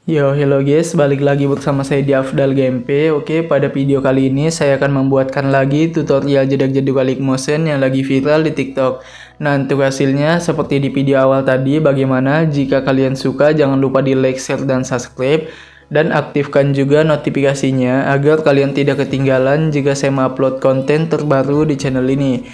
Yo, hello guys, balik lagi bersama saya di Afdal Gameplay. Oke, pada video kali ini saya akan membuatkan lagi tutorial jedak-jeduk Alik Motion yang lagi viral di TikTok. Nah, untuk hasilnya seperti di video awal tadi, bagaimana jika kalian suka jangan lupa di like, share, dan subscribe. Dan aktifkan juga notifikasinya agar kalian tidak ketinggalan jika saya upload konten terbaru di channel ini.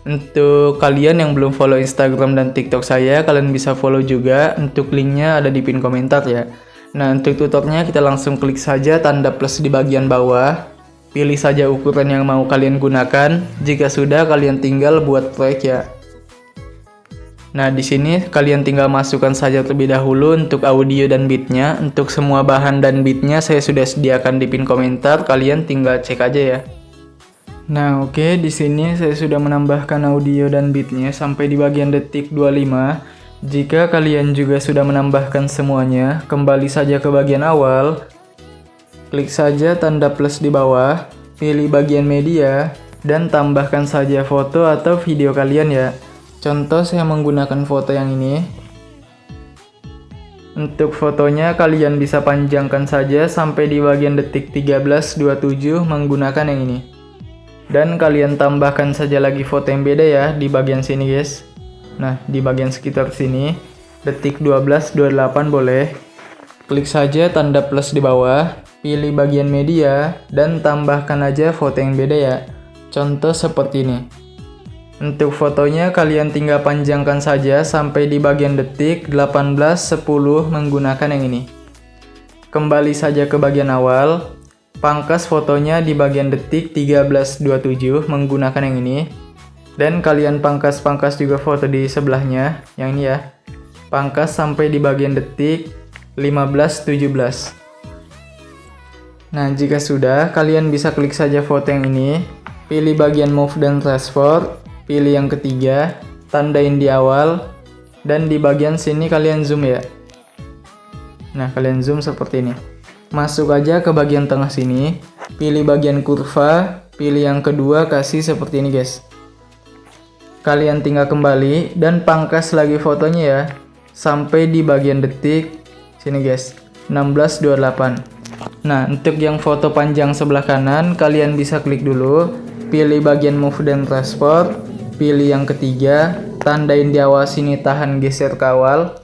Untuk kalian yang belum follow Instagram dan TikTok saya, kalian bisa follow juga. Untuk linknya ada di pin komentar ya. Nah, untuk tutornya kita langsung klik saja tanda plus di bagian bawah. Pilih saja ukuran yang mau kalian gunakan. Jika sudah, kalian tinggal buat proyek ya. Nah, di sini kalian tinggal masukkan saja terlebih dahulu untuk audio dan beatnya. Untuk semua bahan dan beatnya saya sudah sediakan di pin komentar. Kalian tinggal cek aja ya. Nah, oke, di sini saya sudah menambahkan audio dan beatnya sampai di bagian detik 25. Jika kalian juga sudah menambahkan semuanya, kembali saja ke bagian awal, klik saja tanda plus di bawah, pilih bagian media, dan tambahkan saja foto atau video kalian ya. Contoh saya menggunakan foto yang ini. Untuk fotonya kalian bisa panjangkan saja sampai di bagian detik 13.27 menggunakan yang ini. Dan kalian tambahkan saja lagi foto yang beda ya di bagian sini guys. Nah, di bagian sekitar sini, detik 12.28 boleh. Klik saja tanda plus di bawah, pilih bagian media, dan tambahkan aja foto yang beda ya. Contoh seperti ini. Untuk fotonya kalian tinggal panjangkan saja sampai di bagian detik 18.10 menggunakan yang ini. Kembali saja ke bagian awal, pangkas fotonya di bagian detik 13.27 menggunakan yang ini. Dan kalian pangkas juga foto di sebelahnya, yang ini ya. Pangkas sampai di bagian detik 15.17. Nah, jika sudah, kalian bisa klik saja foto yang ini. Pilih bagian move dan transport. Pilih yang ketiga, tandain di awal. Dan di bagian sini kalian zoom ya. Nah, kalian zoom seperti ini. Masuk aja ke bagian tengah sini. Pilih bagian kurva. Pilih yang kedua, kasih seperti ini guys. Kalian tinggal kembali dan pangkas lagi fotonya ya sampai di bagian detik sini guys 16.28. Nah, untuk yang foto panjang sebelah kanan kalian bisa klik dulu, pilih bagian move dan transport, pilih yang ketiga, tandain di awal sini tahan geser ke awal,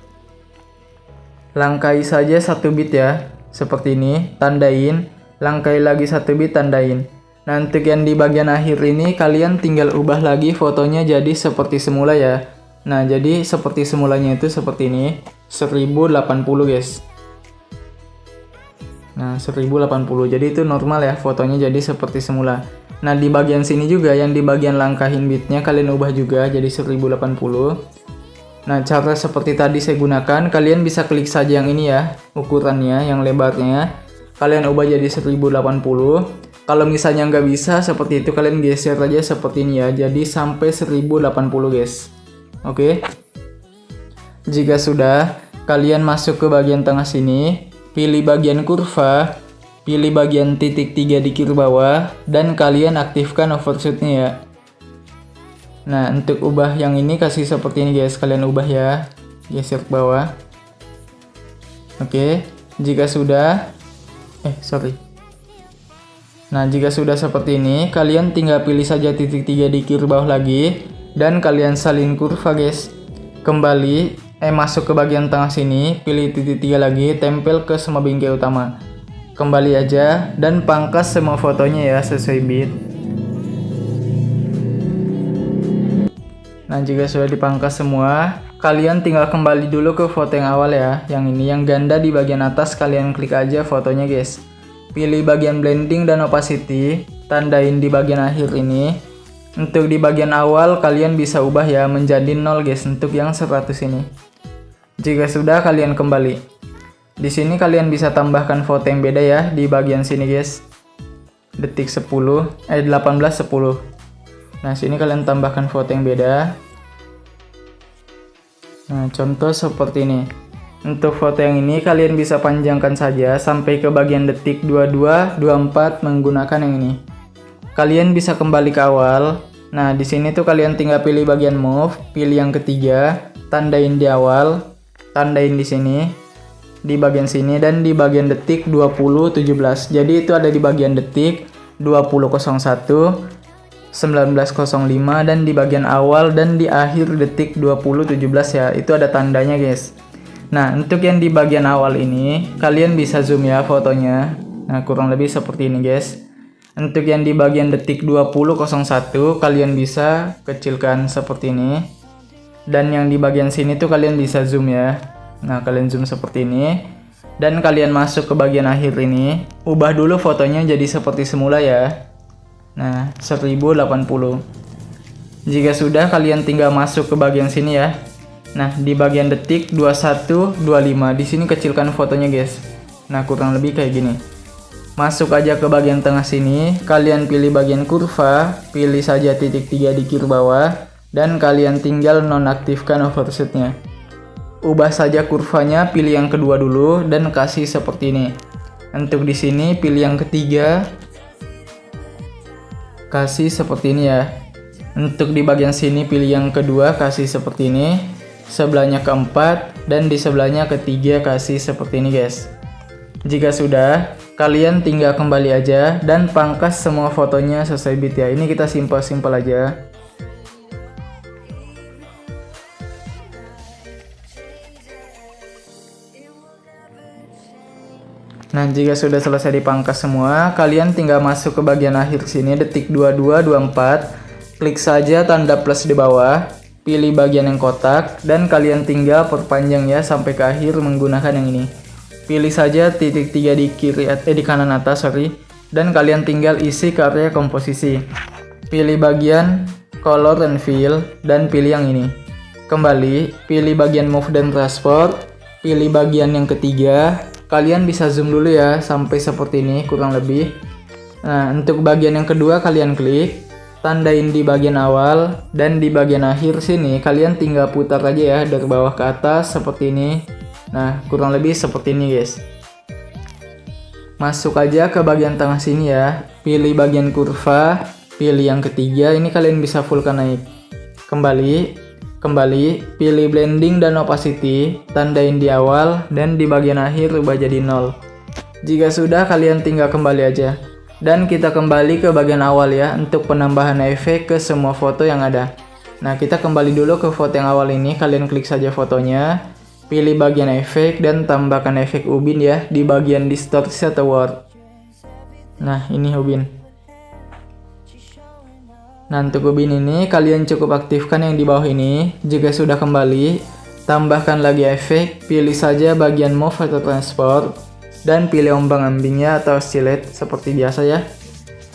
langkai saja 1 bit ya seperti ini, tandain, langkai lagi 1 bit, tandain. Nah, untuk yang di bagian akhir ini kalian tinggal ubah lagi fotonya jadi seperti semula ya. Nah, jadi seperti semulanya itu seperti ini, 1080 guys. Nah, 1080. Jadi itu normal ya fotonya jadi seperti semula. Nah, di bagian sini juga yang di bagian langkahin bitnya kalian ubah juga jadi 1080. Nah, cara seperti tadi saya gunakan, kalian bisa klik saja yang ini ya, ukurannya yang lebarnya. Kalian ubah jadi 1080. Kalau misalnya nggak bisa seperti itu, kalian geser aja seperti ini ya. Jadi sampai 1080 guys. Oke. Jika sudah, kalian masuk ke bagian tengah sini. Pilih bagian kurva. Pilih bagian titik 3 di kiri bawah. Dan kalian aktifkan overshootnya ya. Nah, untuk ubah yang ini kasih seperti ini guys. Kalian ubah ya. Geser ke bawah. Oke. Jika sudah. Nah, jika sudah seperti ini, kalian tinggal pilih saja titik 3 di kiri bawah lagi. Dan kalian salin kurva guys. Kembali, masuk ke bagian tengah sini. Pilih titik 3 lagi, tempel ke semua bingkai utama. Kembali aja, dan pangkas semua fotonya ya sesuai bit. Nah, jika sudah dipangkas semua, kalian tinggal kembali dulu ke foto yang awal ya. Yang ini, yang ganda di bagian atas, kalian klik aja fotonya guys. Pilih bagian blending dan opacity, tandain di bagian akhir ini. Untuk di bagian awal kalian bisa ubah ya menjadi 0 guys untuk yang 100 ini. Jika sudah, kalian kembali. Di sini kalian bisa tambahkan foto yang beda ya di bagian sini guys. detik 18:10. Nah, sini kalian tambahkan foto yang beda. Nah, contoh seperti ini. Untuk foto yang ini kalian bisa panjangkan saja sampai ke bagian detik 22, 24 menggunakan yang ini. Kalian bisa kembali ke awal. Nah, di sini tuh kalian tinggal pilih bagian move, pilih yang ketiga, tandain di awal, tandain di sini, di bagian sini, dan di bagian detik 20:17. Jadi itu ada di bagian detik 20:01, 19:05, dan di bagian awal dan di akhir detik 20:17 ya. Itu ada tandanya, guys. Nah, untuk yang di bagian awal ini kalian bisa zoom ya fotonya. Nah, kurang lebih seperti ini, guys. Untuk yang di bagian detik 20:01 kalian bisa kecilkan seperti ini. Dan yang di bagian sini tuh kalian bisa zoom ya. Nah, kalian zoom seperti ini. Dan kalian masuk ke bagian akhir ini. Ubah dulu fotonya jadi seperti semula ya. Nah, 1080. Jika sudah, kalian tinggal masuk ke bagian sini ya. Nah, di bagian detik 21:25 di sini kecilkan fotonya, guys. Nah, kurang lebih kayak gini. Masuk aja ke bagian tengah sini, kalian pilih bagian kurva, pilih saja titik 3 di kiri bawah, dan kalian tinggal nonaktifkan overshoot-nya. Ubah saja kurvanya, pilih yang kedua dulu dan kasih seperti ini. Untuk di sini pilih yang ketiga, kasih seperti ini ya. Untuk di bagian sini pilih yang kedua, kasih seperti ini. Sebelahnya keempat, dan di sebelahnya ketiga kasih seperti ini, guys. Jika sudah, kalian tinggal kembali aja dan pangkas semua fotonya sesuai bit ya. Ini kita simpel-simpel aja. Nah, jika sudah selesai dipangkas semua, kalian tinggal masuk ke bagian akhir sini, detik 22:24. Klik saja tanda plus di bawah, pilih bagian yang kotak, dan kalian tinggal perpanjang ya sampai ke akhir menggunakan yang ini. Pilih saja titik 3 di kanan atas, dan kalian tinggal isi ke area komposisi. Pilih bagian color and fill, dan pilih yang ini. Kembali, pilih bagian move dan transport, pilih bagian yang ketiga. Kalian bisa zoom dulu ya sampai seperti ini kurang lebih. Nah, untuk bagian yang kedua kalian klik, tandain di bagian awal, dan di bagian akhir sini kalian tinggal putar aja ya dari bawah ke atas seperti ini. Nah, kurang lebih seperti ini, guys. Masuk aja ke bagian tengah sini ya, pilih bagian kurva, pilih yang ketiga, ini kalian bisa fullkan naik. Kembali, pilih blending dan opacity, tandain di awal, dan di bagian akhir ubah jadi 0. Jika sudah, kalian tinggal kembali aja. Dan kita kembali ke bagian awal ya, untuk penambahan efek ke semua foto yang ada. Nah, kita kembali dulu ke foto yang awal ini, kalian klik saja fotonya, pilih bagian efek, dan tambahkan efek ubin ya, di bagian distorsi atau warp. Nah, ini ubin. Nah, untuk ubin ini kalian cukup aktifkan yang di bawah ini. Jika sudah kembali, tambahkan lagi efek, pilih saja bagian move atau transport, dan pilih ombang-ambingnya atau oscillate seperti biasa ya.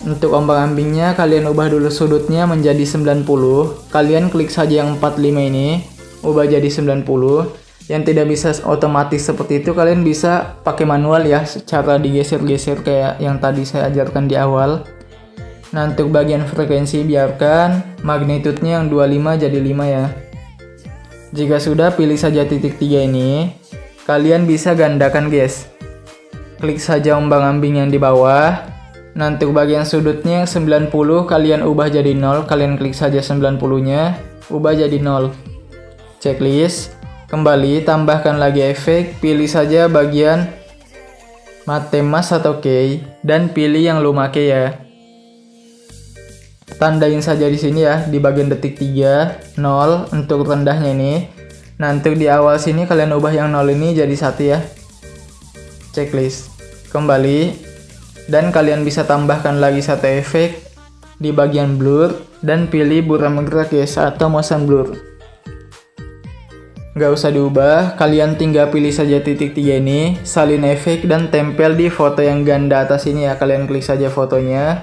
Untuk ombang-ambingnya kalian ubah dulu sudutnya menjadi 90. Kalian klik saja yang 45 ini, ubah jadi 90. Yang tidak bisa otomatis seperti itu, kalian bisa pakai manual ya, secara digeser-geser kayak yang tadi saya ajarkan di awal. Nah, untuk bagian frekuensi biarkan magnitude-nya yang 25 jadi 5 ya. Jika sudah, pilih saja titik 3 ini. Kalian bisa gandakan, guys. Klik saja ombang-ambing yang di bawah. Nah, untuk bagian sudutnya yang 90 kalian ubah jadi 0. Kalian klik saja 90-nya, ubah jadi 0. Checklist. Kembali, tambahkan lagi efek, pilih saja bagian mate mas atau key, dan pilih yang lu make ya. Tandain saja di sini ya, di bagian detik 3, 0 untuk rendahnya ini. Nah, untuk di awal sini kalian ubah yang 0 ini jadi 1 ya. Checklist. Kembali, dan kalian bisa tambahkan lagi satu efek di bagian blur, dan pilih buram bergerak guys, atau motion blur. Gak usah diubah, kalian tinggal pilih saja titik 3 ini, salin efek, dan tempel di foto yang ganda atas ini ya. Kalian klik saja fotonya,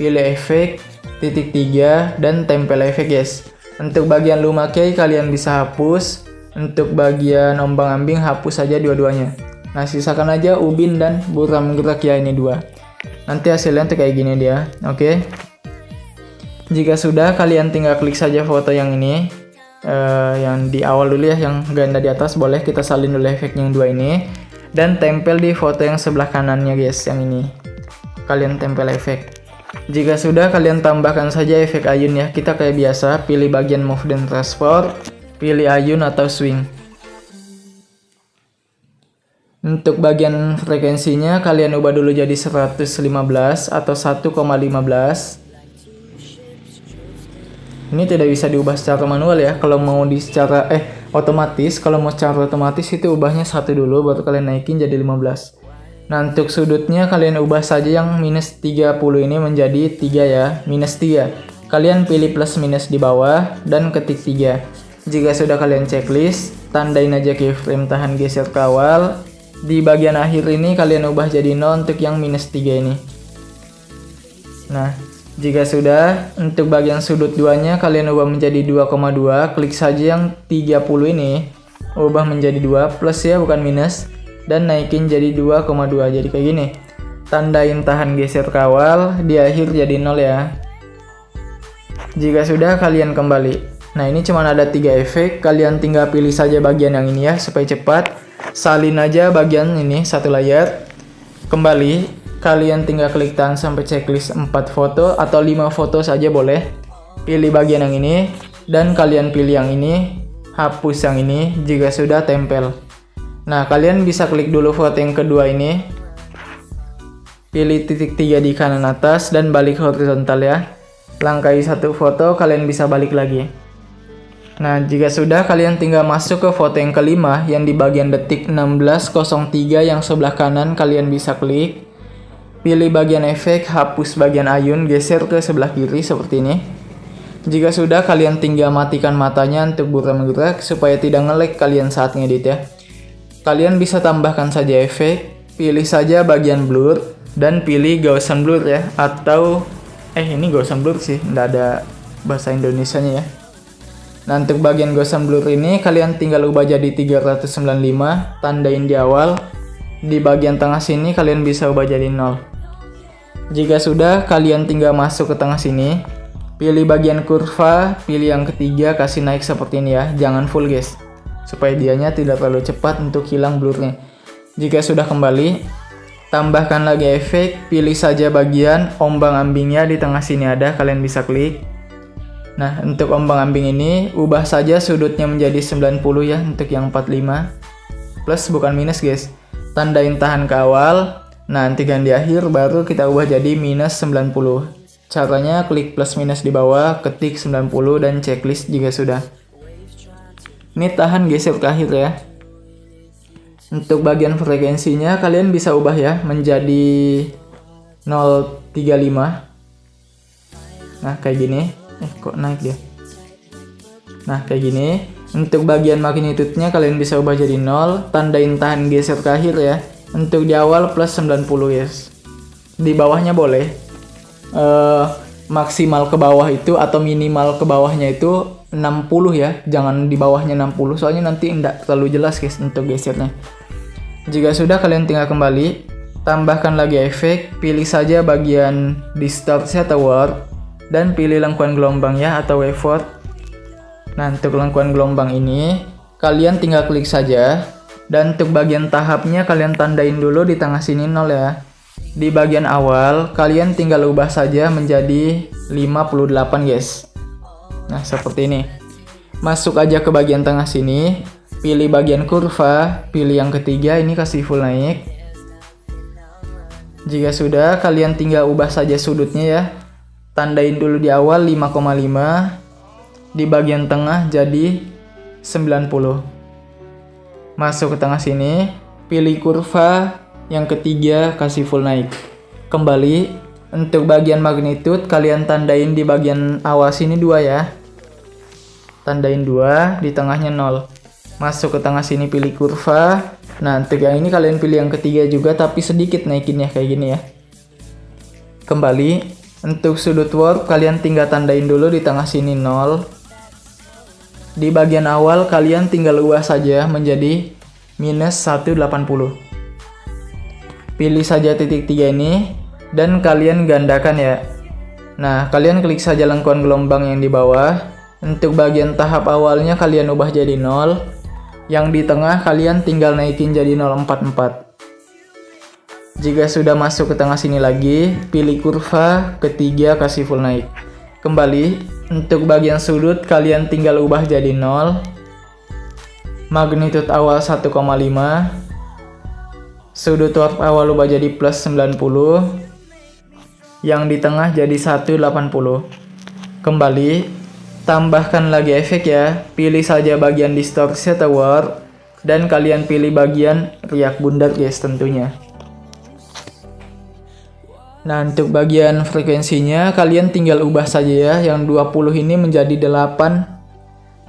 pilih efek, titik 3, dan tempel efek guys. Untuk bagian luma key kalian bisa hapus, untuk bagian ombang-ambing hapus saja dua-duanya. Nah, sisakan aja ubin dan buram gerak ya, ini dua. Nanti hasilnya tuh kayak gini dia. Oke. Jika sudah, kalian tinggal klik saja foto yang ini, yang di awal dulu ya, yang ganda di atas. Boleh kita salin dulu efeknya yang dua ini, dan tempel di foto yang sebelah kanannya guys, yang ini. Kalian tempel efek. Jika sudah, kalian tambahkan saja efek ayun ya. Kita kayak biasa, pilih bagian move dan transport, pilih ayun atau swing. Untuk bagian frekuensinya, kalian ubah dulu jadi 115 atau 1,15. Ini tidak bisa diubah secara manual ya. Kalau mau di secara otomatis, kalau mau secara otomatis itu ubahnya 1 dulu, baru kalian naikin jadi 15. Nah, untuk sudutnya kalian ubah saja yang minus 30 ini menjadi 3 ya, minus 3. Kalian pilih plus minus di bawah dan ketik 3. Jika sudah, kalian checklist, tandain aja keyframe tahan geser ke awal. Di bagian akhir ini kalian ubah jadi 0 untuk yang minus 3 ini. Nah, jika sudah, untuk bagian sudut 2-nya kalian ubah menjadi 2,2. Klik saja yang 30 ini, ubah menjadi 2 plus ya, bukan minus. Dan naikin jadi 2,2, jadi kayak gini. Tandain tahan geser ke awal, di akhir jadi 0 ya. Jika sudah, kalian kembali. Nah, ini cuma ada 3 efek, kalian tinggal pilih saja bagian yang ini ya, supaya cepat. Salin aja bagian ini, satu layar. Kembali, kalian tinggal klik tahan sampai checklist 4 foto atau 5 foto saja boleh. Pilih bagian yang ini, dan kalian pilih yang ini, hapus yang ini. Jika sudah, tempel. Nah, kalian bisa klik dulu foto yang kedua ini, pilih titik 3 di kanan atas dan balik horizontal ya. Langkahi 1 foto, kalian bisa balik lagi. Nah, jika sudah, kalian tinggal masuk ke foto yang kelima, yang di bagian detik 16.03 yang sebelah kanan. Kalian bisa klik, pilih bagian efek, hapus bagian ayun, geser ke sebelah kiri seperti ini. Jika sudah, kalian tinggal matikan matanya untuk bergerak supaya tidak nge-lag kalian saat ngedit ya. Kalian bisa tambahkan saja efek, pilih saja bagian blur, dan pilih Gaussian blur ya. Atau, ini Gaussian blur sih, nggak ada bahasa Indonesianya ya. Nah, untuk bagian Gaussian blur ini, kalian tinggal ubah jadi 395, tandain di awal. Di bagian tengah sini, kalian bisa ubah jadi 0. Jika sudah, kalian tinggal masuk ke tengah sini, pilih bagian kurva, pilih yang ketiga, kasih naik seperti ini ya, jangan full guys, supaya dianya tidak terlalu cepat untuk hilang blurnya. Jika sudah kembali, tambahkan lagi efek, pilih saja bagian ombang-ambingnya di tengah sini ada, kalian bisa klik. Nah, untuk ombang-ambing ini, ubah saja sudutnya menjadi 90 ya, untuk yang 45. Plus bukan minus guys, tandain tahan ke awal. Nah, nanti kan di akhir baru kita ubah jadi minus 90. Caranya klik plus minus di bawah, ketik 90 dan checklist jika sudah. Ini tahan geser ke akhir ya. Untuk bagian frekuensinya kalian bisa ubah ya menjadi 035. Nah, kayak gini. Kok naik dia? Nah, kayak gini. Untuk bagian magnitude-nya kalian bisa ubah jadi 0, tandain tahan geser ke akhir ya. Untuk di awal plus 90 yes. Di bawahnya boleh. Maksimal ke bawah itu atau minimal ke bawahnya itu 60 ya. Jangan di bawahnya 60 soalnya nanti enggak terlalu jelas guys untuk gesernya. Jika sudah, kalian tinggal kembali, tambahkan lagi efek, pilih saja bagian distort atau warp, dan pilih lengkuan gelombang ya atau waveford. Nah, untuk lengkuan gelombang ini kalian tinggal klik saja, dan untuk bagian tahapnya kalian tandain dulu di tengah sini 0 ya. Di bagian awal kalian tinggal ubah saja menjadi 58 guys. Nah, seperti ini. Masuk aja ke bagian tengah sini, pilih bagian kurva, pilih yang ketiga ini, kasih full naik. Jika sudah, kalian tinggal ubah saja sudutnya ya. Tandain dulu di awal 5,5, di bagian tengah jadi 90. Masuk ke tengah sini, pilih kurva, yang ketiga kasih full naik. Kembali, untuk bagian magnitude kalian tandain di bagian awal sini 2 ya. Tandain 2, di tengahnya 0. Masuk ke tengah sini, pilih kurva. Nah, untuk yang ini kalian pilih yang ketiga juga, tapi sedikit naikinnya kayak gini ya. Kembali. Untuk sudut warp kalian tinggal tandain dulu di tengah sini 0. Di bagian awal kalian tinggal ubah saja menjadi minus 180. Pilih saja titik 3 ini, dan kalian gandakan ya. Nah, kalian klik saja lengkuan gelombang yang di bawah. Untuk bagian tahap awalnya kalian ubah jadi 0. Yang di tengah kalian tinggal naikin jadi 044. Jika sudah masuk ke tengah sini lagi, pilih kurva ketiga, kasih full naik. Kembali, untuk bagian sudut kalian tinggal ubah jadi 0. Magnitude awal 1,5. Sudut warp awal ubah jadi plus 90. Yang di tengah jadi 180. Kembali, tambahkan lagi efek ya. Pilih saja bagian distorsi atau warp, dan kalian pilih bagian riak bundar guys tentunya. Nah, untuk bagian frekuensinya kalian tinggal ubah saja ya. Yang 20 ini menjadi 8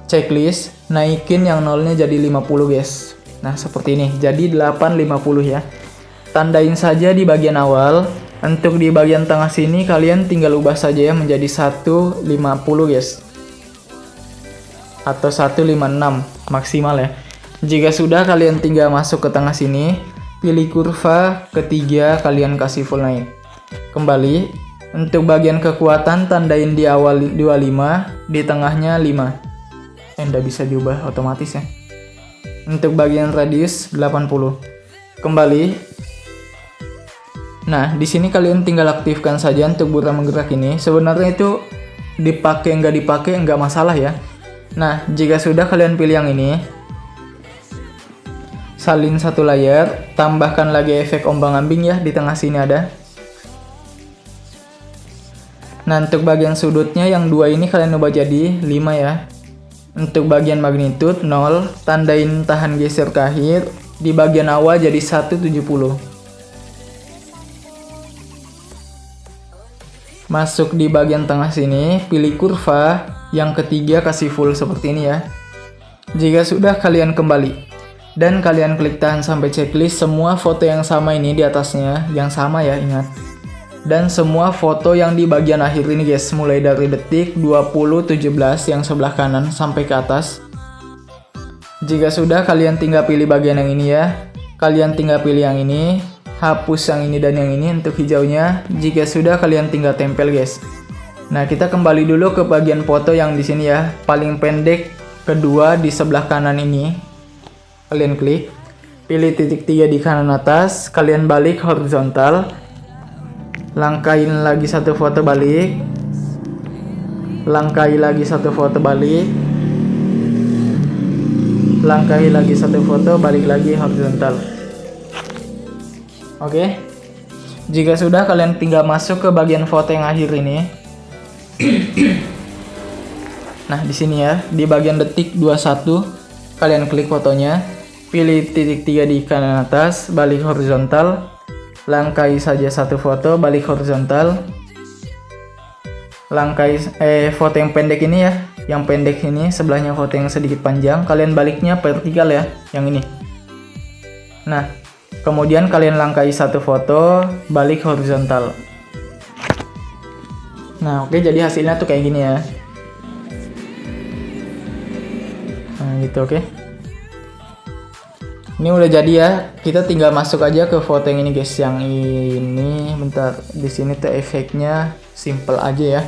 checklist. Naikin yang 0-nya jadi 50 guys. Nah, seperti ini. Jadi 850 ya. Tandain saja di bagian awal. Untuk di bagian tengah sini kalian tinggal ubah saja ya menjadi 150 guys. Atau 156 maksimal ya. Jika sudah kalian tinggal masuk ke tengah sini, pilih kurva ketiga, kalian kasih full naik. Kembali, untuk bagian kekuatan tandain di awal 25, di tengahnya 5. Nggak bisa diubah otomatis ya. Untuk bagian radius 80. Kembali. Nah, di sini kalian tinggal aktifkan saja untuk buta menggerak ini. Sebenarnya itu dipakai nggak dipakai nggak masalah ya. Nah, jika sudah kalian pilih yang ini. Salin satu layar, tambahkan lagi efek ombang-ambing ya, di tengah sini ada. Nah, untuk bagian sudutnya yang 2 ini kalian ubah jadi 5 ya. Untuk bagian magnitude 0, tandain tahan geser ke akhir, di bagian awal jadi 170. Masuk di bagian tengah sini, pilih kurva, yang ketiga kasih full seperti ini ya. Jika sudah kalian kembali, dan kalian klik tahan sampai checklist semua foto yang sama ini di atasnya, yang sama ya ingat. Dan semua foto yang di bagian akhir ini guys, mulai dari detik 2017 yang sebelah kanan sampai ke atas. Jika sudah kalian tinggal pilih bagian yang ini ya. Kalian tinggal pilih yang ini. Hapus yang ini dan yang ini untuk hijaunya. Jika sudah kalian tinggal tempel guys. Nah, kita kembali dulu ke bagian foto yang di sini ya. Paling pendek kedua di sebelah kanan ini. Kalian klik. Pilih titik 3 di kanan atas. Kalian balik horizontal. Langkahin lagi satu foto balik. Langkahi lagi satu foto balik. Langkahi lagi satu foto balik lagi horizontal. Oke. Jika sudah kalian tinggal masuk ke bagian foto yang akhir ini. Nah, di sini ya, di bagian detik 21 kalian klik fotonya, pilih titik 3 di kanan atas, balik horizontal. Langkahi saja satu foto, balik horizontal. Langkahi foto yang pendek ini ya. Yang pendek ini sebelahnya foto yang sedikit panjang, kalian baliknya vertikal ya, yang ini. Nah, kemudian kalian langkahi satu foto, balik horizontal. Nah, oke, jadi hasilnya tuh kayak gini ya. Nah, gitu, oke. Ini udah jadi ya. Kita tinggal masuk aja ke foto yang ini guys. Yang ini, bentar. Di sini tuh efeknya simple aja ya.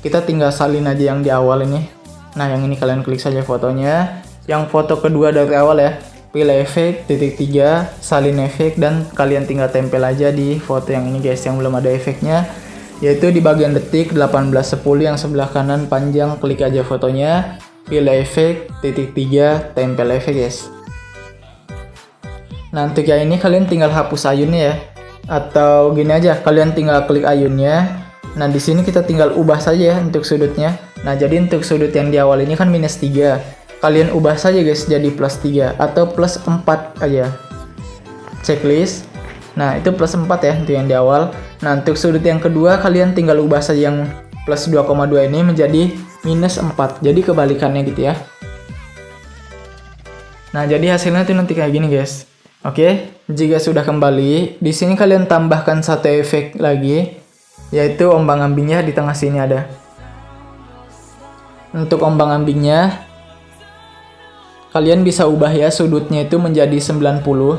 Kita tinggal salin aja yang di awal ini. Nah, yang ini kalian klik saja fotonya. Yang foto kedua dari awal ya. Pilih efek, titik 3, salin efek, dan kalian tinggal tempel aja di foto yang ini guys, yang belum ada efeknya, yaitu di bagian detik 1810 yang sebelah kanan panjang. Klik aja fotonya, pilih efek, titik 3, tempel efek guys. Nah, untuk yang ini kalian tinggal hapus ayunnya ya, atau gini aja, kalian tinggal klik ayunnya. Nah, di sini kita tinggal ubah saja ya untuk sudutnya. Nah, jadi untuk sudut yang di awal ini kan -3. Kalian ubah saja guys jadi +3 atau +4 aja. Checklist. Nah, itu +4 ya untuk yang di awal. Nah, untuk sudut yang kedua kalian tinggal ubah saja yang +2,2 ini menjadi -4. Jadi kebalikannya gitu ya. Nah, jadi hasilnya tuh nanti kayak gini guys. Oke, jika sudah kembali, di sini kalian tambahkan satu efek lagi, yaitu ombang-ambingnya di tengah sini ada. Untuk ombang-ambingnya kalian bisa ubah ya sudutnya itu menjadi 90.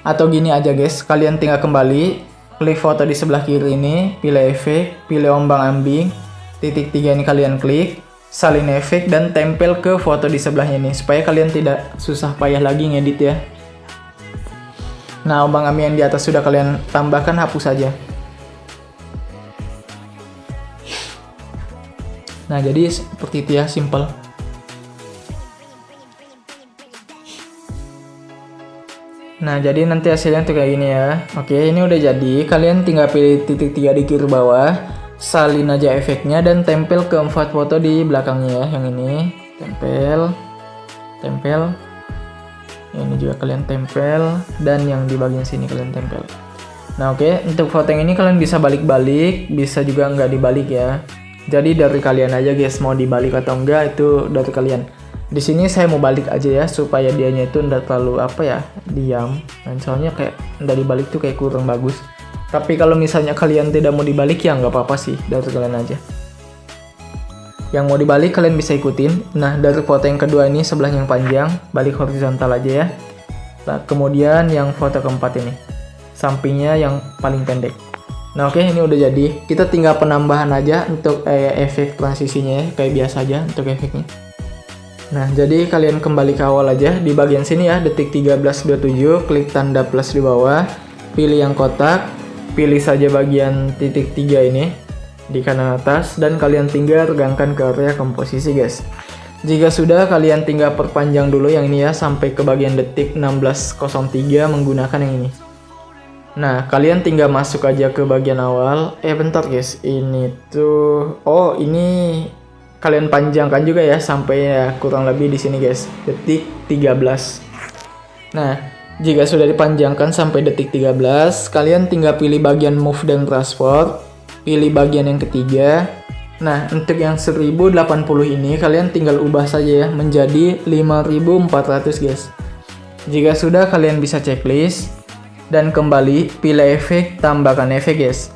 Atau gini aja guys, kalian tinggal kembali, klik foto di sebelah kiri ini, pilih efek, pilih ombang-ambing, titik 3 ini kalian klik, salin efek dan tempel ke foto di sebelahnya ini, supaya kalian tidak susah payah lagi ngedit ya. Nah, ombang-ambing yang di atas sudah kalian tambahkan, hapus saja. Nah, jadi seperti itu ya, simple. Nah, jadi nanti hasilnya tuh kayak gini ya. Oke, ini udah jadi. Kalian tinggal pilih titik 3 di kiri bawah, salin aja efeknya dan tempel ke 4 foto di belakangnya ya. Yang ini tempel. Ini juga kalian tempel, dan yang di bagian sini kalian tempel. Nah, oke, untuk foto yang ini kalian bisa balik-balik, bisa juga nggak dibalik ya. Jadi dari kalian aja guys, mau dibalik atau enggak itu dari kalian. Di sini saya mau balik aja ya, supaya dianya itu enggak terlalu diam. Dan soalnya kayak enggak dibalik tuh kayak kurang bagus. Tapi kalau misalnya kalian tidak mau dibalik ya nggak apa-apa sih, dari kalian aja. Yang mau dibalik kalian bisa ikutin. Nah, dari foto yang kedua ini sebelah yang panjang, balik horizontal aja ya. Nah, kemudian yang foto keempat ini, sampingnya yang paling pendek. Nah, oke, ini udah jadi. Kita tinggal penambahan aja untuk efek transisinya ya, kayak biasa aja untuk efeknya. Nah, jadi kalian kembali ke awal aja di bagian sini ya, detik 13.27, klik tanda plus di bawah, pilih yang kotak, pilih saja bagian titik 3 ini di kanan atas, dan kalian tinggal regangkan ke area komposisi guys. Jika sudah, kalian tinggal perpanjang dulu yang ini ya sampai ke bagian detik 16.03 menggunakan yang ini. Nah, kalian tinggal masuk aja ke bagian awal. Bentar guys, ini tuh, oh ini kalian panjangkan juga ya sampai ya kurang lebih di sini guys, detik 13. Nah, jika sudah dipanjangkan sampai detik 13, kalian tinggal pilih bagian move dan transport, pilih bagian yang ketiga. Nah, untuk yang 1080 ini kalian tinggal ubah saja ya menjadi 5400 guys. Jika sudah, kalian bisa checklist dan kembali pilih efek, tambahkan efek guys.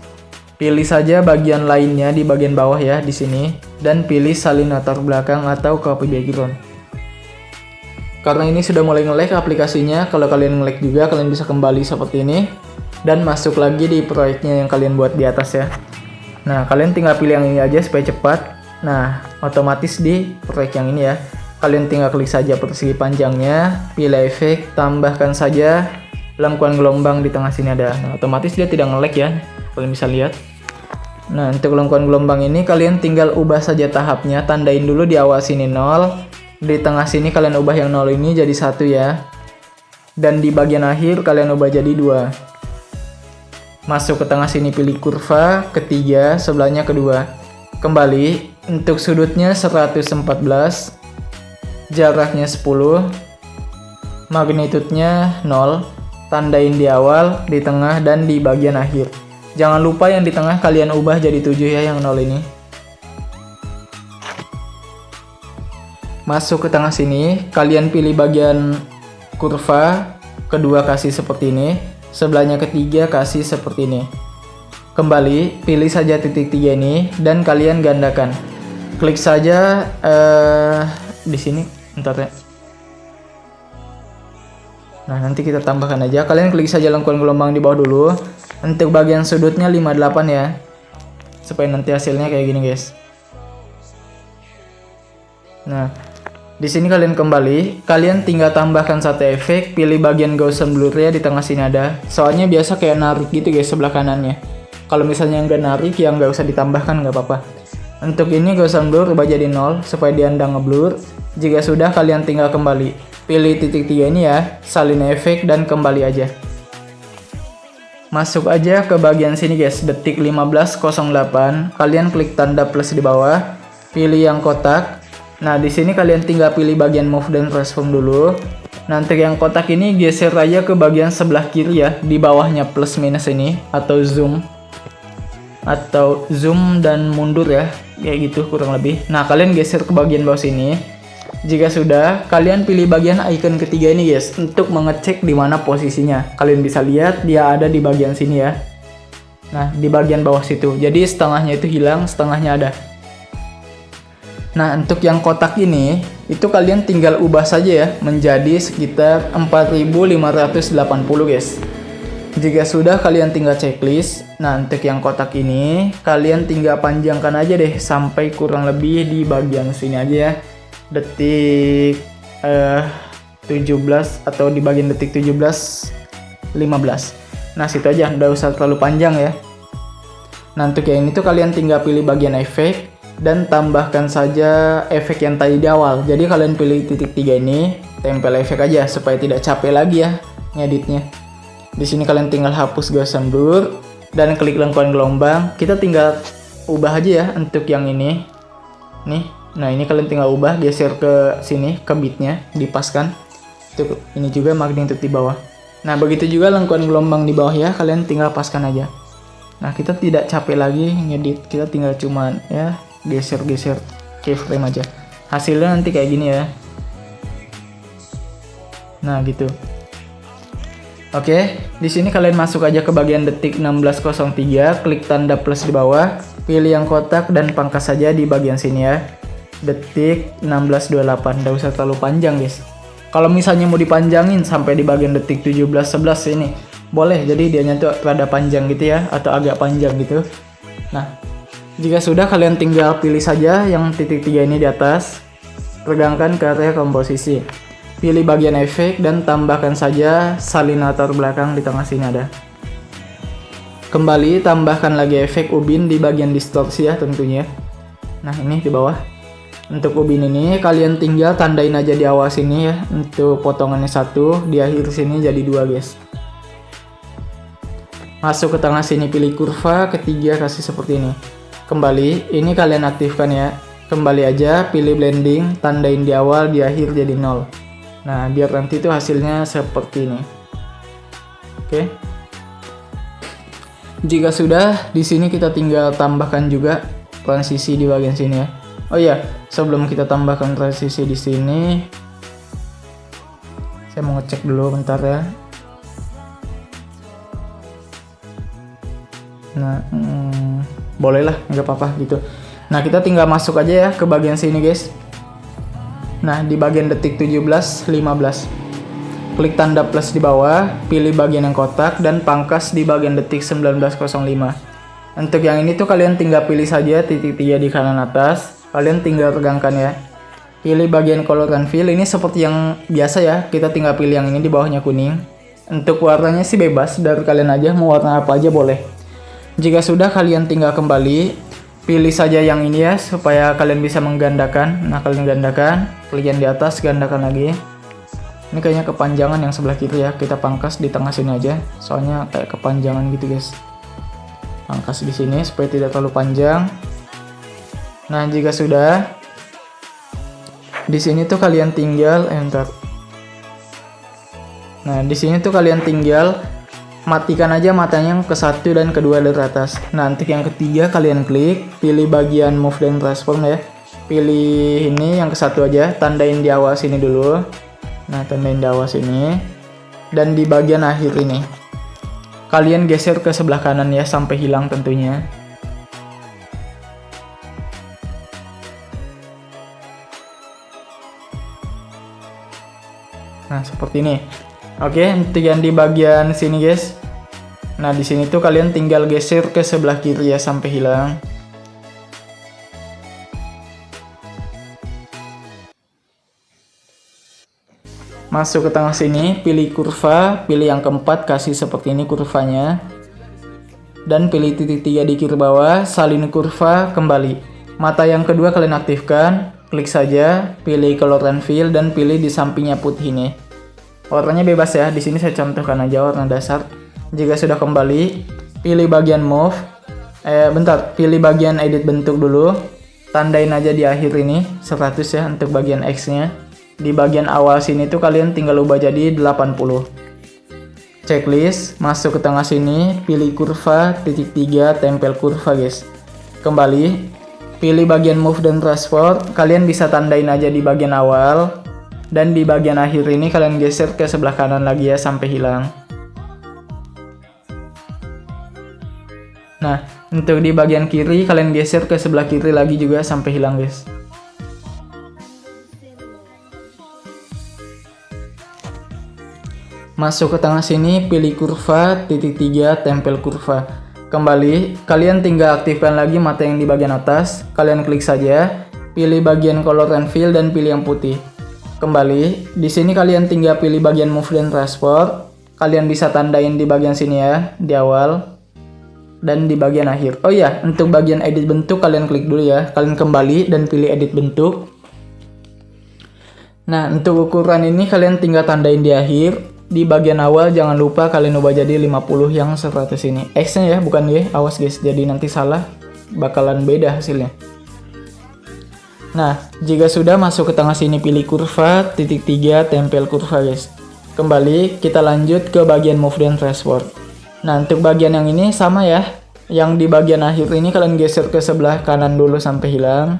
Pilih saja bagian lainnya di bagian bawah ya di sini, dan pilih salin latar belakang atau copy background. Karena ini sudah mulai nge-lag aplikasinya, kalau kalian nge-lag juga kalian bisa kembali seperti ini dan masuk lagi di proyeknya yang kalian buat di atas ya. Nah, kalian tinggal pilih yang ini aja supaya cepat. Nah, otomatis di proyek yang ini ya, kalian tinggal klik saja persegi panjangnya, pilih efek, tambahkan saja lengkuan gelombang di tengah sini ada. Nah, otomatis dia tidak nge-lag ya, kalian bisa lihat. Nah, untuk lengkuan gelombang ini kalian tinggal ubah saja tahapnya, tandain dulu di awal sini 0, di tengah sini kalian ubah yang 0 ini jadi 1 ya, dan di bagian akhir kalian ubah jadi 2. Masuk ke tengah sini pilih kurva ketiga, sebelahnya kedua. Kembali, untuk sudutnya 114, jaraknya 10, magnitudenya 0, tandain di awal, di tengah, dan di bagian akhir. Jangan lupa yang di tengah kalian ubah jadi 7 ya, yang 0 ini. Masuk ke tengah sini, kalian pilih bagian kurva kedua kasih seperti ini, sebelahnya ketiga kasih seperti ini. Kembali, pilih saja titik 3 ini dan kalian gandakan. Klik saja di sini, bentar ya. Nah, nanti kita tambahkan aja. Kalian klik saja lengkuan gelombang di bawah dulu. Untuk bagian sudutnya 58 ya. Supaya nanti hasilnya kayak gini, guys. Nah, di sini kalian kembali, kalian tinggal tambahkan satu efek, pilih bagian Gaussian blur ya, di tengah sini ada. Soalnya biasa kayak narik gitu guys sebelah kanannya. Kalau misalnya nggak narik ya nggak usah ditambahkan, nggak apa-apa. Untuk ini Gaussian blur ubah jadi 0 supaya dia nggak ngeblur. Jika sudah, kalian tinggal kembali, pilih titik 3 ini ya, salin efek dan kembali aja. Masuk aja ke bagian sini guys, detik 15.08, kalian klik tanda plus di bawah, pilih yang kotak. Nah, di sini kalian tinggal pilih bagian move dan transform dulu. Nanti yang kotak ini geser aja ke bagian sebelah kiri ya, di bawahnya plus minus ini, atau zoom dan mundur ya, kayak gitu kurang lebih. Nah, kalian geser ke bagian bawah sini. Jika sudah, kalian pilih bagian icon ketiga ini guys, untuk mengecek di mana posisinya. Kalian bisa lihat dia ada di bagian sini ya. Nah, di bagian bawah situ. Jadi setengahnya itu hilang, setengahnya ada. Nah, untuk yang kotak ini, itu kalian tinggal ubah saja ya, menjadi sekitar 4580 guys. Jika sudah, kalian tinggal checklist. Nah, untuk yang kotak ini kalian tinggal panjangkan aja deh sampai kurang lebih di bagian sini aja ya. Detik 17 atau di bagian detik 17:15. Nah, situ aja, nggak usah terlalu panjang ya. Nah, untuk yang ini tuh kalian tinggal pilih bagian efek dan tambahkan saja efek yang tadi di awal. Jadi kalian pilih titik 3 ini, tempel efek aja supaya tidak capek lagi ya ngeditnya. Di sini kalian tinggal hapus gasan blur dan klik lengkuan gelombang. Kita tinggal ubah aja ya untuk yang ini. Nih, nah ini kalian tinggal ubah, geser ke sini ke bitnya, dipaskan. Untuk ini juga magnitude di bawah. Nah, begitu juga lengkuan gelombang di bawah ya, kalian tinggal paskan aja. Nah, kita tidak capek lagi ngedit, kita tinggal cuman ya geser-geser keyframe aja. Hasilnya nanti kayak gini ya. Nah, gitu. Oke, di sini kalian masuk aja ke bagian detik 16:03, klik tanda plus di bawah, pilih yang kotak dan pangkas saja di bagian sini ya. Detik 16:28, nggak usah terlalu panjang guys. Kalau misalnya mau dipanjangin sampai di bagian detik 17:11 ini, boleh, jadi dianya tuh rada panjang gitu ya, atau agak panjang gitu. Nah, jika sudah, kalian tinggal pilih saja yang titik 3 ini di atas, regangkan ke area komposisi. Pilih bagian efek dan tambahkan saja salin latar belakang di tengah sini ada. Kembali tambahkan lagi efek ubin di bagian distorsi ya tentunya. Nah, ini di bawah. Untuk ubin ini kalian tinggal tandain aja di awal sini ya. Untuk potongannya 1, di akhir sini jadi 2 guys. Masuk ke tengah sini, pilih kurva, ketiga kasih seperti ini. Kembali, ini kalian aktifkan ya. Kembali aja, pilih blending, tandain di awal, di akhir jadi 0. Nah, biar nanti itu hasilnya seperti ini. Oke. Jika sudah, di sini kita tinggal tambahkan juga transisi di bagian sini ya. Oh iya, sebelum kita tambahkan transisi di sini, saya mau ngecek dulu bentar ya. Nah, boleh lah, nggak apa-apa gitu. Nah, kita tinggal masuk aja ya ke bagian sini guys. Nah, di bagian detik 17:15, klik tanda plus di bawah, pilih bagian yang kotak dan pangkas di bagian detik 19:05. Untuk yang ini tuh kalian tinggal pilih saja titik 3 di kanan atas, kalian tinggal regangkan ya. Pilih bagian color and fill, ini seperti yang biasa ya, kita tinggal pilih yang ini di bawahnya kuning. Untuk warnanya sih bebas, dari kalian aja mau warna apa aja boleh. Jika sudah, kalian tinggal kembali, pilih saja yang ini ya, supaya kalian bisa menggandakan. Nah, kalian gandakan, klik yang di atas, gandakan lagi. Ini kayaknya kepanjangan yang sebelah kiri ya, kita pangkas di tengah sini aja, soalnya kayak kepanjangan gitu guys. Pangkas di sini supaya tidak terlalu panjang. Nah, jika sudah, di sini tuh kalian tinggal enter. Nah, di sini tuh kalian tinggal matikan aja matanya yang ke-1 dan kedua dari atas. Nah, untuk yang ketiga kalian klik, pilih bagian move dan transform ya. Pilih ini yang ke-1 aja, tandain di awal sini dulu. Nah, tandain di awal sini. Dan di bagian akhir ini, kalian geser ke sebelah kanan ya, sampai hilang tentunya. Nah, seperti ini. Oke, untuk yang di bagian sini guys. Nah, di sini tuh kalian tinggal geser ke sebelah kiri ya sampai hilang. Masuk ke tengah sini, pilih kurva, pilih yang keempat, kasih seperti ini kurvanya. Dan pilih titik 3 di kiri bawah, salin kurva, kembali. Mata yang kedua kalian aktifkan, klik saja, pilih color and fill dan pilih di sampingnya putih ini. Warnanya bebas ya, di sini saya contohkan aja warna dasar. Jika sudah kembali, pilih bagian move. Pilih bagian edit bentuk dulu. Tandain aja di akhir ini 100 ya untuk bagian X-nya. Di bagian awal sini tuh kalian tinggal ubah jadi 80. Checklist, masuk ke tengah sini, pilih kurva, titik 3, tempel kurva guys. Kembali, pilih bagian move dan transform. Kalian bisa tandain aja di bagian awal. Dan di bagian akhir ini kalian geser ke sebelah kanan lagi ya sampai hilang. Nah, untuk di bagian kiri kalian geser ke sebelah kiri lagi juga sampai hilang guys. Masuk ke tengah sini, pilih kurva, titik 3, tempel kurva. Kembali, kalian tinggal aktifkan lagi mata yang di bagian atas. Kalian klik saja, pilih bagian color and fill dan pilih yang putih. Kembali, di sini kalian tinggal pilih bagian move dan transport. Kalian bisa tandain di bagian sini ya, di awal dan di bagian akhir. Oh iya, untuk bagian edit bentuk kalian klik dulu ya. Kalian kembali dan pilih edit bentuk. Nah, untuk ukuran ini kalian tinggal tandain di akhir. Di bagian awal jangan lupa kalian ubah jadi 50 yang 100 ini. X-nya ya, bukan Y. Awas guys, jadi nanti salah bakalan beda hasilnya. Nah, jika sudah masuk ke tengah sini pilih kurva, titik 3, tempel kurva guys. Kembali, kita lanjut ke bagian move dan transport. Nah, untuk bagian yang ini sama ya. Yang di bagian akhir ini kalian geser ke sebelah kanan dulu sampai hilang.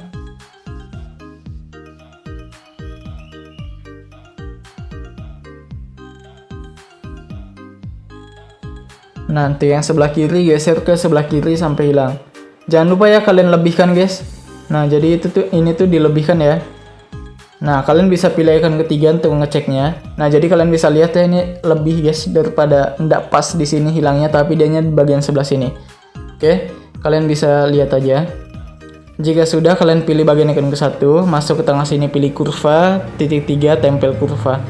Nanti yang sebelah kiri geser ke sebelah kiri sampai hilang. Jangan lupa ya kalian lebihkan guys. Nah, jadi ini tuh dilebihkan ya. Nah, kalian bisa pilih icon ketiga untuk ngeceknya. Nah, jadi kalian bisa lihat ya ini lebih guys daripada ndak pas di sini hilangnya, tapi dianya di bagian sebelah sini. Oke, kalian bisa lihat aja. Jika sudah, kalian pilih bagian icon ke-1, masuk ke tengah sini pilih kurva, titik 3, tempel kurva.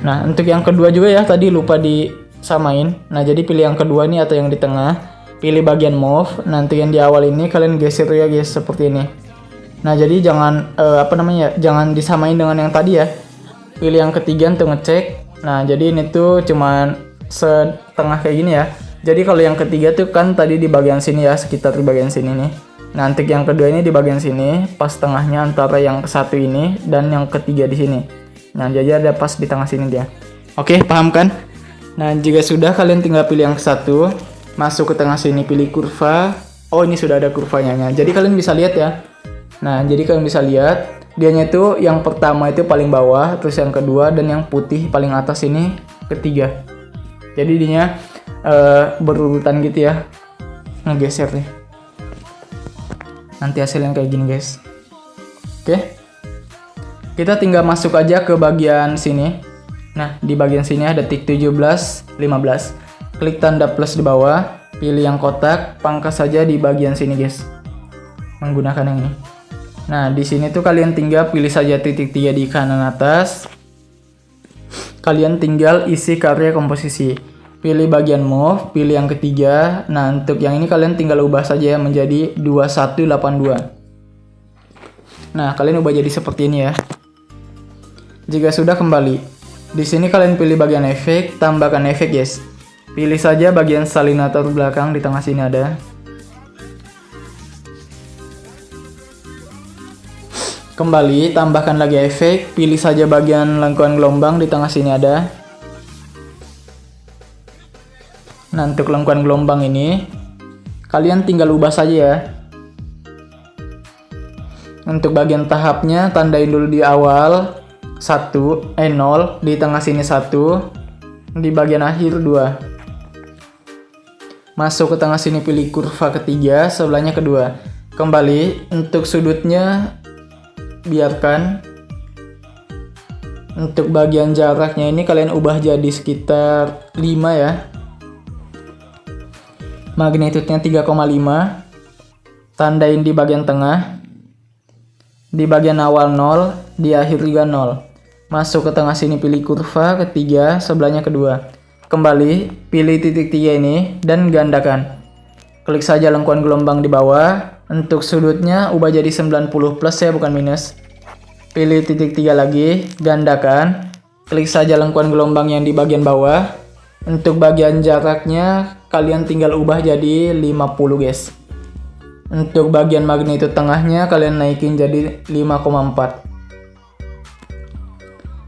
Nah, untuk yang kedua juga ya, tadi lupa disamain. Nah, jadi pilih yang kedua nih atau yang di tengah. Pilih bagian move, nanti yang di awal ini kalian geser ya guys, seperti ini. Nah, jadi jangan jangan disamain dengan yang tadi ya. Pilih yang ketiga untuk ngecek. Nah, jadi ini tuh cuman setengah kayak gini ya. Jadi kalau yang ketiga tuh kan tadi di bagian sini ya, sekitar di bagian sini nih. Nah, untuk yang kedua ini di bagian sini, pas tengahnya antara yang ke-1 ini dan yang ketiga di sini. Nah, jadi ada pas di tengah sini dia. Oke, paham kan? Nah, jika sudah kalian tinggal pilih yang ke-1, masuk ke tengah sini pilih kurva. Oh, ini sudah ada kurvanya. Nah, jadi kalian bisa lihat ya. Nah, jadi kalian bisa lihat dianya itu yang pertama itu paling bawah, terus yang kedua dan yang putih paling atas ini ketiga. Jadi dianya berurutan gitu ya, ngegeser nih. Nanti hasilnya kayak gini guys. Oke, kita tinggal masuk aja ke bagian sini. Nah, di bagian sini ada tik 17, 15. Klik tanda plus di bawah, pilih yang kotak, pangkas saja di bagian sini guys. Menggunakan yang ini. Nah, di sini tuh kalian tinggal pilih saja titik 3 di kanan atas. Kalian tinggal isi karya komposisi. Pilih bagian move, pilih yang ketiga. Nah, untuk yang ini kalian tinggal ubah saja menjadi 2182. Nah, kalian ubah jadi seperti ini ya. Jika sudah, kembali. Di sini kalian pilih bagian efek, tambahkan efek guys. Pilih saja bagian salinator belakang di tengah sini ada. Kembali, tambahkan lagi efek, pilih saja bagian lengkuan gelombang di tengah sini ada. Nah, untuk lengkuan gelombang ini, kalian tinggal ubah saja ya. Untuk bagian tahapnya, tandain dulu di awal 0, di tengah sini 1, di bagian akhir 2. Masuk ke tengah sini pilih kurva ketiga, sebelahnya kedua. Kembali, untuk sudutnya biarkan. Untuk bagian jaraknya ini kalian ubah jadi sekitar 5 ya. Magnitudenya 3,5. Tandain di bagian tengah. Di bagian awal 0, di akhir juga 0. Masuk ke tengah sini pilih kurva ketiga, sebelahnya kedua. Kembali, pilih titik 3 ini dan gandakan. Klik saja lengkuan gelombang di bawah. Untuk sudutnya ubah jadi 90 plus ya, bukan minus. Pilih titik 3 lagi, gandakan. Klik saja lengkuan gelombang yang di bagian bawah. Untuk bagian jaraknya kalian tinggal ubah jadi 50 guys. Untuk bagian magnitude tengahnya kalian naikin jadi 5,4.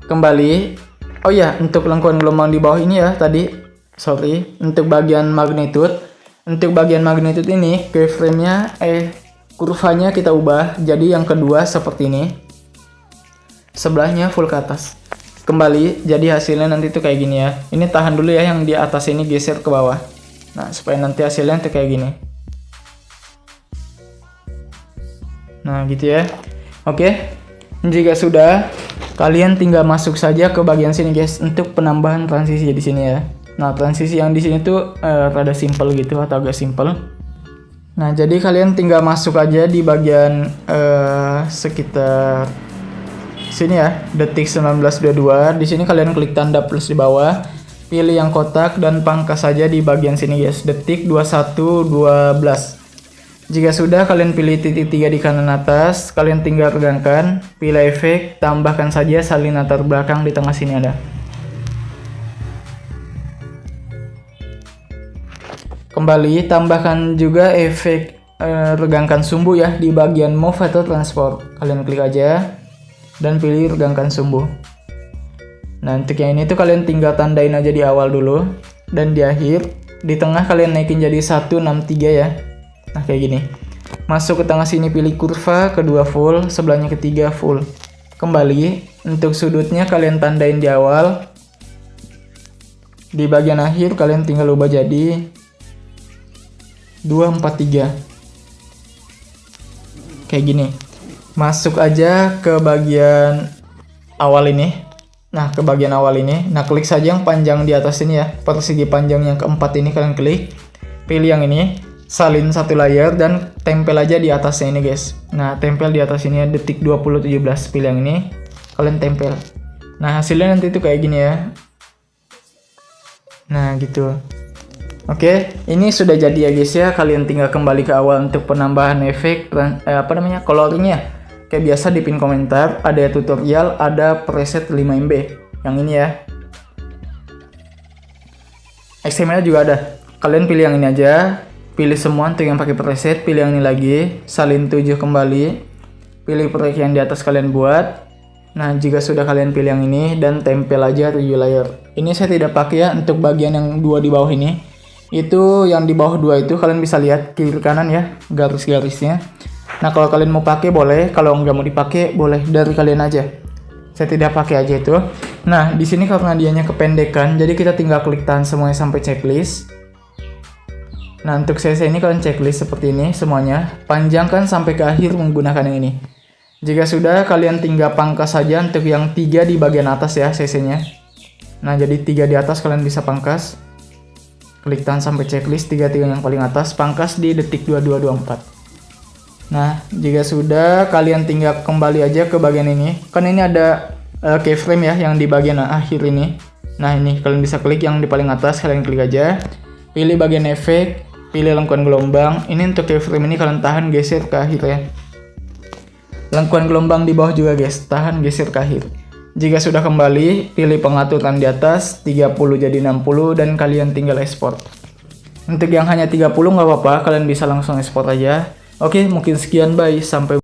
Kembali. Oh ya, untuk lengkuan gelombang di bawah ini ya tadi. Sorry, untuk bagian magnitude. Untuk bagian magnitude ini, keyframe-nya kurvanya kita ubah jadi yang kedua seperti ini. Sebelahnya full ke atas. Kembali, jadi hasilnya nanti tuh kayak gini ya. Ini tahan dulu ya, yang di atas ini geser ke bawah. Nah, supaya nanti hasilnya tuh kayak gini. Nah, gitu ya. Oke. Jika sudah, Kalian tinggal masuk saja ke bagian sini guys untuk penambahan transisi di sini ya. Nah, transisi yang di sini tuh rada simple gitu atau agak simple. Nah, jadi kalian tinggal masuk aja di bagian sekitar sini ya, detik 1922. Di sini kalian klik tanda plus di bawah, pilih yang kotak dan pangkas saja di bagian sini guys, detik 21.12. Jika sudah, kalian pilih titik 3 di kanan atas, kalian tinggal regangkan, pilih efek, tambahkan saja salin latar belakang di tengah sini ada. Kembali, tambahkan juga efek regangkan sumbu ya di bagian move atau transport. Kalian klik aja dan pilih regangkan sumbu. Nah, untuk yang ini tuh kalian tinggal tandain aja di awal dulu dan di akhir. Di tengah kalian naikin jadi 163 ya. Nah, kayak gini. Masuk ke tengah sini, pilih kurva, kedua full, sebelahnya ketiga full. Kembali, untuk sudutnya kalian tandain di awal. Di bagian akhir kalian tinggal ubah jadi 243. Kayak gini. Masuk aja ke bagian awal ini. Nah, ke bagian awal ini. Nah, klik saja yang panjang di atas ini ya. Persegi panjang yang keempat ini kalian klik. Pilih yang ini. Salin satu layer dan tempel aja di atasnya ini guys. Nah, tempel di atas ini ya, detik 20.17. Pilih yang ini, kalian tempel. Nah, hasilnya nanti itu kayak gini ya. Nah, gitu. Oke, ini sudah jadi ya guys ya. Kalian tinggal kembali ke awal untuk penambahan efek coloringnya. Kayak biasa di pin komentar ada tutorial, ada preset 5 MB. Yang ini ya. XML juga ada. Kalian pilih yang ini aja. Pilih semua untuk yang pakai preset, pilih yang ini lagi, salin 7 kembali, pilih proyek yang di atas kalian buat. Nah, jika sudah kalian pilih yang ini dan tempel aja 7 layer. Ini saya tidak pakai ya untuk bagian yang 2 di bawah ini. Itu yang di bawah 2 itu kalian bisa lihat kiri kanan ya, garis-garisnya. Nah, kalau kalian mau pakai boleh, kalau nggak mau dipakai boleh dari kalian aja. Saya tidak pakai aja itu. Nah, di sini karena dianya kependekan, jadi kita tinggal klik tahan semuanya sampai checklist. Nah, untuk CC ini kalian checklist seperti ini semuanya. Panjangkan sampai ke akhir menggunakan yang ini. Jika sudah, kalian tinggal pangkas saja untuk yang 3 di bagian atas ya CC-nya. Nah, jadi 3 di atas kalian bisa pangkas. Klik tahan sampai checklist 3 yang paling atas, pangkas di detik 2224. Nah, jika sudah, kalian tinggal kembali aja ke bagian ini. Kan ini ada keyframe ya yang di bagian akhir ini. Nah, ini kalian bisa klik yang di paling atas, kalian klik aja. Pilih bagian efek. Pilih lengkuan gelombang. Ini untuk keyframe ini kalian tahan geser ke akhir ya. Lengkuan gelombang di bawah juga guys, tahan geser ke akhir. Jika sudah kembali, pilih pengaturan di atas 30 jadi 60 dan kalian tinggal export. Untuk yang hanya 30 nggak apa-apa, kalian bisa langsung export aja. Oke, mungkin sekian, bye, sampai